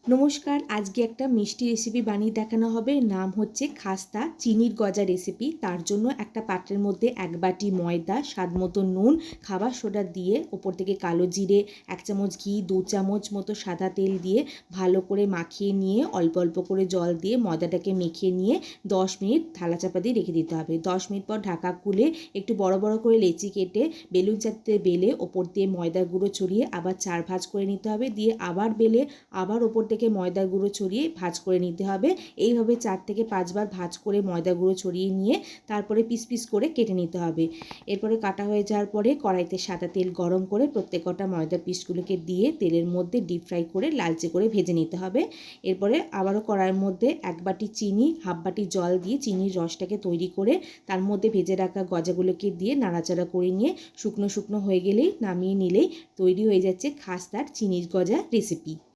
নমস্কার, আজকে একটা মিষ্টি রেসিপি বানিয়ে দেখানো হবে। নাম হচ্ছে খাস্তা চিনির গজা রেসিপি। তার জন্য একটা পাত্রের মধ্যে 1 বাটি ময়দা, স্বাদ মতো নুন, খাবার সোডা দিয়ে ওপর থেকে কালো জিরে, 1 চামচ ঘি, 2 চামচ মতো সাদা তেল দিয়ে ভালো করে মাখিয়ে নিয়ে অল্প অল্প করে জল দিয়ে ময়দাটাকে মেখে নিয়ে 10 মিনিট থালা চাপা দিয়ে রেখে দিতে হবে। 10 মিনিট পর ঢাকা খুলে একটু বড় বড় করে লেচি কেটে বেলুন চাটতে বেলে ওপর দিয়ে ময়দার গুঁড়ো ছড়িয়ে আবার 4 ভাঁজ করে নিতে হবে। দিয়ে আবার বেলে আবার ওপর থেকে ময়দার গুঁড়ো ছড়িয়ে ভাঁজ করে নিতে হবে। এইভাবে 4 থেকে 5 বার ভাঁজ করে ময়দা গুঁড়ো ছড়িয়ে নিয়ে তারপরে পিস পিস করে কেটে নিতে হবে। এরপরে কাটা হয়ে যাওয়ার পরে কড়াইতে সাদা তেল গরম করে প্রত্যেক কটা ময়দার পিসগুলোকে দিয়ে তেলের মধ্যে ডিপ ফ্রাই করে লালচে করে ভেজে নিতে হবে। এরপরে আবারও কড়াইয়ের মধ্যে 1 বাটি চিনি, হাফ বাটি জল দিয়ে চিনির রসটাকে তৈরি করে তার মধ্যে ভেজে রাখা গজাগুলোকে দিয়ে নাড়াচাড়া করে নিয়ে শুকনো শুকনো হয়ে গেলেই নামিয়ে নিলেই তৈরি হয়ে যাচ্ছে খাস্তার চিনির গজা রেসিপি।